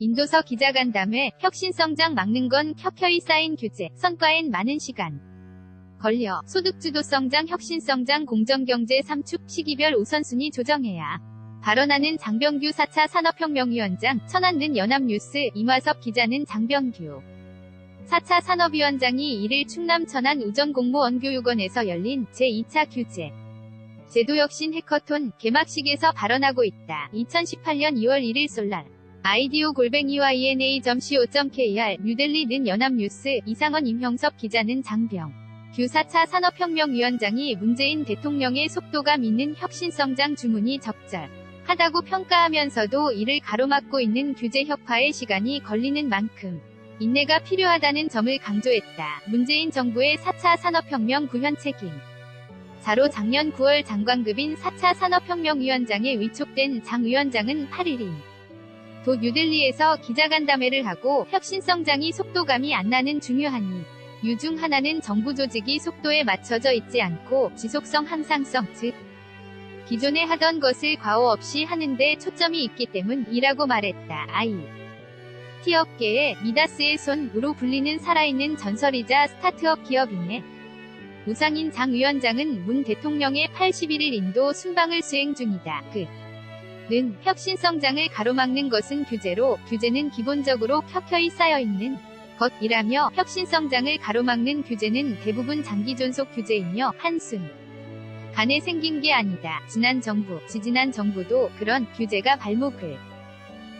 인도서 기자간담회, 혁신성장 막는 건 켜켜이 쌓인 규제, 성과엔 많은 시간 걸려. 소득주도성장, 혁신성장, 공정경제 3축, 시기별 우선순위 조정해야. 발언하는 장병규 4차 산업혁명위원장, 천안는 연합뉴스, 임화섭 기자는 장병규 4차 산업위원장이 1일 충남 천안 우정공무원교육원에서 열린 제2차 규제 제도혁신 해커톤 개막식에서 발언하고 있다. 2018년 2월 1일 솔랄 ido@yna.co.kr 뉴델리는 연합뉴스 이상원 임형섭 기자는 장병 규 4차 산업혁명위원장이 문재인 대통령의 속도감 있는 혁신성장 주문이 적절하다고 평가하면서도 이를 가로막고 있는 규제 혁파에 시간이 걸리는 만큼 인내가 필요하다는 점을 강조했다. 문재인 정부의 4차 산업혁명 구현 책임 자로 작년 9월 장관급인 4차 산업혁명위원장에 위촉된 장 위원장은 8일인 도 뉴델리에서 기자간담회를 하고 혁신성장이 속도감이 안 나는 중요한 이유 중 하나는 정부 조직이 속도에 맞춰져 있지 않고 지속성 향상성 즉 기존에 하던 것을 과오 없이 하는데 초점이 있기 때문이라고 말했다. IT 업계의 미다스의 손으로 불리는 살아있는 전설이자 스타트업 기업이네. 우상인 장 위원장은 문 대통령의 81일 인도 순방을 수행 중이다. 는 혁신성장을 가로막는 것은 규제로, 규제는 기본적으로 켜켜이 쌓여있는 것이라며 혁신성장을 가로막는 규제는 대부분 장기존속 규제이며 한순 간에 생긴 게 아니다. 지난 정부, 지지난 정부도 그런 규제가 발목을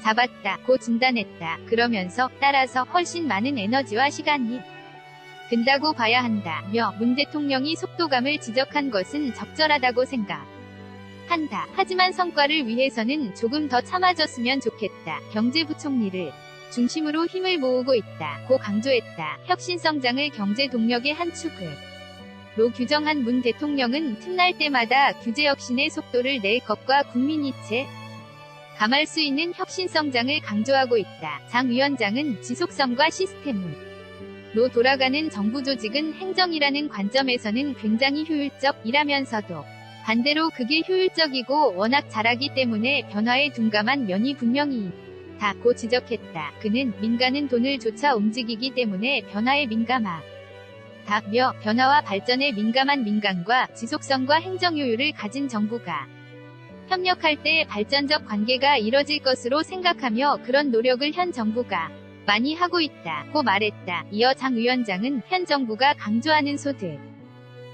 잡았다고 진단했다. 그러면서 따라서 훨씬 많은 에너지와 시간이 든다고 봐야 한다며 문 대통령이 속도감을 지적한 것은 적절하다고 생각한다. 하지만 성과를 위해서는 조금 더 참아줬으면 좋겠다. 경제부총리를 중심으로 힘을 모으고 있다고 강조했다. 혁신성장을 경제 동력의 한 축으로 규정한 문 대통령은 틈날 때마다 규제혁신의 속도를 낼 것과 국민이 감할 수 있는 혁신성장을 강조하고 있다. 장 위원장은 지속성과 시스템으로 돌아가는 정부 조직은 행정이라는 관점에서는 굉장히 효율적이라면서도 반대로 그게 효율적이고 워낙 잘하기 때문에 변화에 둔감한 면이 분명히 있다고 지적했다. 그는 민간은 돈을 조차 움직이기 때문에 변화에 민감하다며 변화와 발전에 민감한 민간과 지속성과 행정효율을 가진 정부가 협력할 때 발전적 관계가 이뤄질 것으로 생각하며 그런 노력을 현 정부가 많이 하고 있다고 말했다. 이어 장 위원장은 현 정부가 강조하는 소득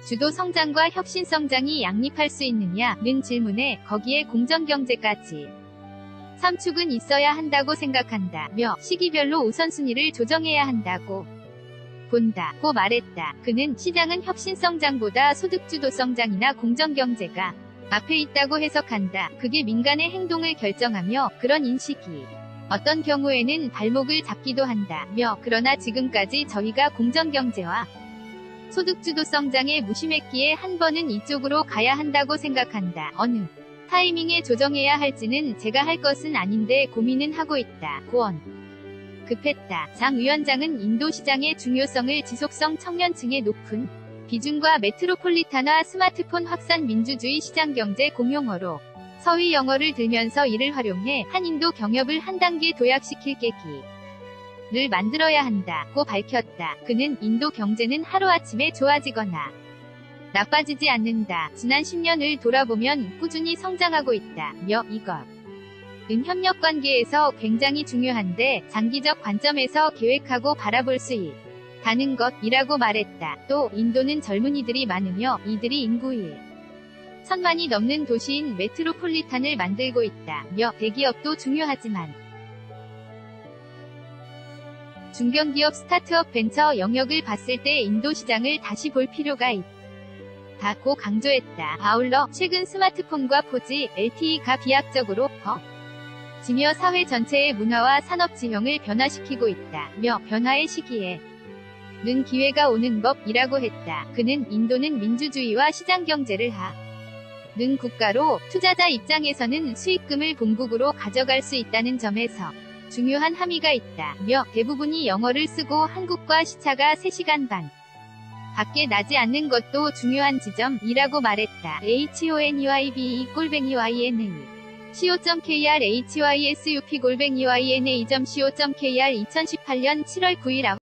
주도 성장과 혁신성장이 양립할 수 있느냐는 질문에 거기에 공정경제까지 3축은 있어야 한다고 생각한다며 시기별로 우선순위를 조정해야 한다고 본다고 말했다. 그는 시장은 혁신성장보다 소득주도성장이나 공정경제가 앞에 있다고 해석한다. 그게 민간의 행동을 결정하며 그런 인식이 어떤 경우에는 발목을 잡기도 한다며 그러나 지금까지 저희가 공정경제와 소득주도 성장에 무심했기에 한 번은 이쪽으로 가야 한다고 생각한다. 어느 타이밍에 조정해야 할지는 제가 할 것은 아닌데 고민은 하고 있다. 고언 급했다. 장 위원장은 인도 시장의 중요성을 지속성 청년층의 높은 비중과 메트로폴리탄화 스마트폰 확산 민주주의 시장경제 공용어로 서위 영어를 들면서 이를 활용해 한인도 경협을 한 단계 도약시킬 계기를 만들어야 한다고 밝혔다. 그는 인도 경제는 하루아침에 좋아지거나 나빠지지 않는다. 지난 10년을 돌아보면 꾸준히 성장하고 있다며 이것은 협력관계에서 굉장히 중요한데 장기적 관점에서 계획하고 바라볼 수 있다는 것이라고 말했다. 또 인도는 젊은이들이 많으며 이들이 인구 1,000만이 넘는 도시인 메트로폴리탄을 만들고 있다며 대기업도 중요하지만 중견기업 스타트업 벤처 영역을 봤을 때 인도 시장을 다시 볼 필요가 있다고 강조했다. 아울러 최근 스마트폰과 4G, LTE가 비약적으로 지며 사회 전체의 문화와 산업 지형을 변화시키고 있다며 변화의 시기에 는 기회가 오는 법이라고 했다. 그는 인도는 민주주의와 시장경제를 는 국가로 투자자 입장에서는 수익금을 본국으로 가져갈 수 있다는 점에서 중요한 함의가 있다며 대부분이 영어를 쓰고 한국과 시차가 3시간 반 밖에 나지 않는 것도 중요한 지점이라고 말했다. HONEYBE_YNE co.kr hysup-yna.co.kr 2018년 7월 9일